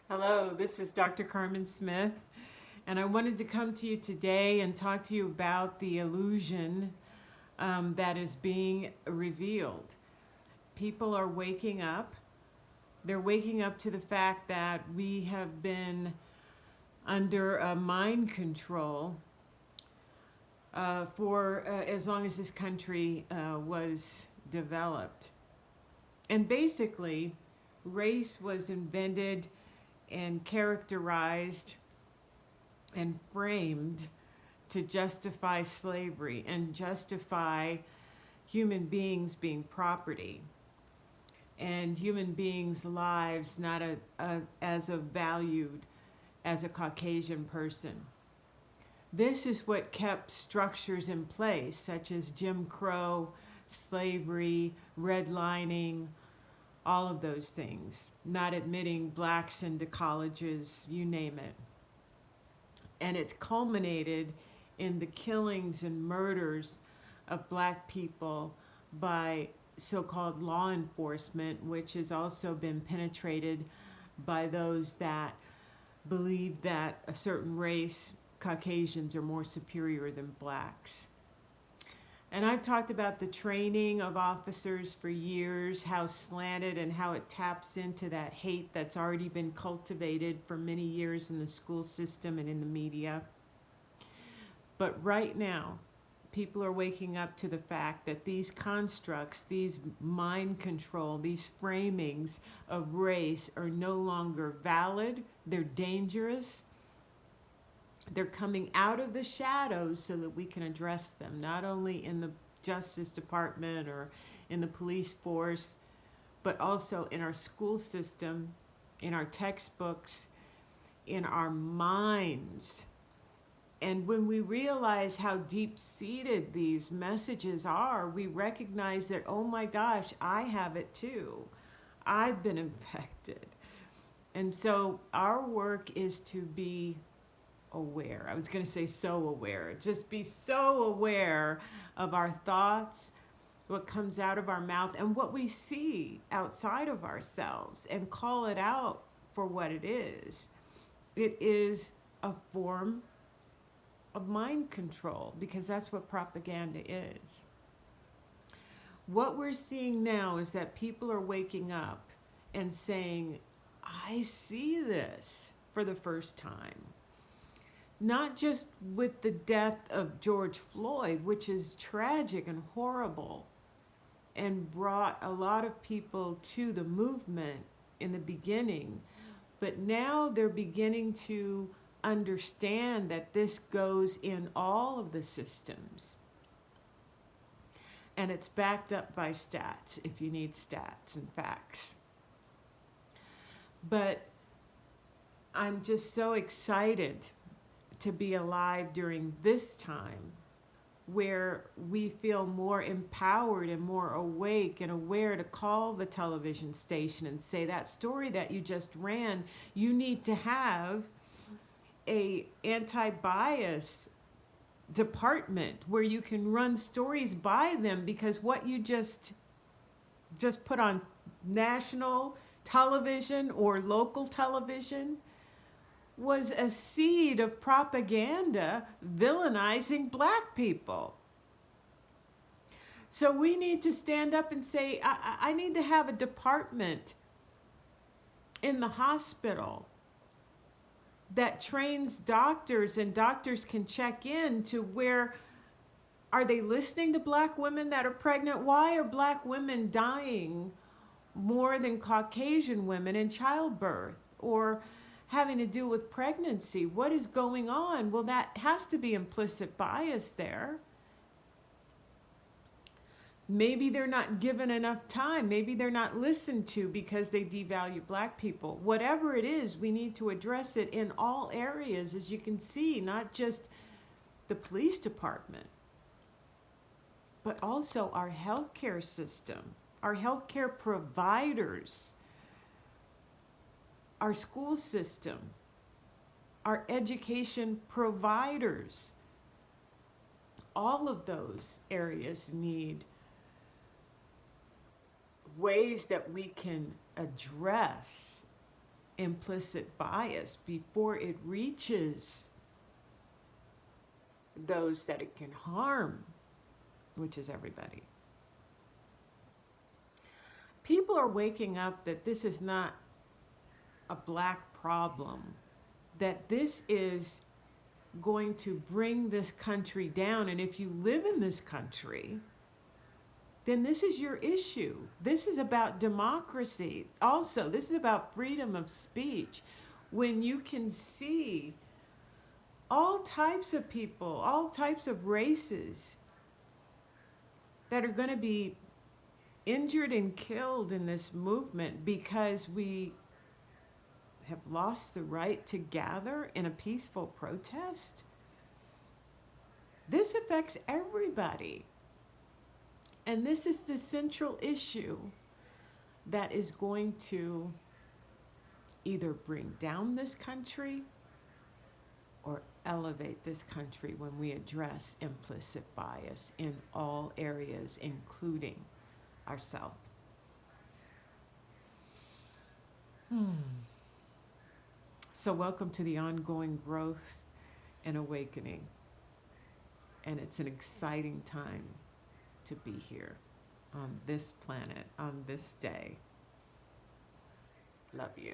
Hello, this is Dr. Carmen Smith, and I wanted to come to you today and talk to you about the illusion that is being revealed. People are waking up. They're waking up to the fact that we have been under mind control for as long as this country was developed. And basically, race was invented and characterized and framed to justify slavery and justify human beings being property and human beings' lives not as valued as a Caucasian person. This is what kept structures in place, such as Jim Crow, slavery, redlining, all of those things, not admitting blacks into colleges, you name it. And it's culminated in the killings and murders of black people by so-called law enforcement, which has also been penetrated by those that believe that a certain race, Caucasians, are more superior than blacks. And I've talked about the training of officers for years, how slanted and how it taps into that hate that's already been cultivated for many years in the school system and in the media. But right now, people are waking up to the fact that these constructs, these mind control, these framings of race are no longer valid, they're dangerous. They're coming out of the shadows so that we can address them, not only in the Justice Department or in the police force, but also in our school system, in our textbooks, in our minds. And when we realize how deep-seated these messages are, we recognize that, oh my gosh, I have it too. I've been infected. And so our work is to be aware. I was going to say so aware. Just be so aware of our thoughts, what comes out of our mouth, and what we see outside of ourselves, and call it out for what it is. It is a form of mind control, because that's what propaganda is. What we're seeing now is that people are waking up and saying, I see this for the first time. Not just with the death of George Floyd, which is tragic and horrible and brought a lot of people to the movement in the beginning, but now they're beginning to understand that this goes in all of the systems. And it's backed up by stats, if you need stats and facts. But I'm just so excited to be alive during this time where we feel more empowered and more awake and aware to call the television station and say, that story that you just ran, you need to have a anti-bias department where you can run stories by them, because what you just put on national television or local television was a seed of propaganda villainizing black people. So we need to stand up and say, I need to have a department in the hospital that trains doctors, and doctors can check in to where, are they listening to black women that are pregnant? Why are black women dying more than Caucasian women in childbirth or having to do with pregnancy? What is going on? Well, that has to be implicit bias there. Maybe they're not given enough time. Maybe they're not listened to because they devalue black people. Whatever it is, we need to address it in all areas, as you can see, not just the police department, but also our healthcare system, our healthcare providers, our school system, our education providers. All of those areas need ways that we can address implicit bias before it reaches those that it can harm, which is everybody. People are waking up that this is not a black problem, that this is going to bring this country down. And if you live in this country, then this is your issue. This is about democracy. Also, this is about freedom of speech. When you can see all types of people, all types of races that are going to be injured and killed in this movement because we have lost the right to gather in a peaceful protest, this affects everybody. And this is the central issue that is going to either bring down this country or elevate this country when we address implicit bias in all areas, including ourselves. So welcome to the ongoing growth and awakening. And it's an exciting time to be here on this planet, on this day. Love you.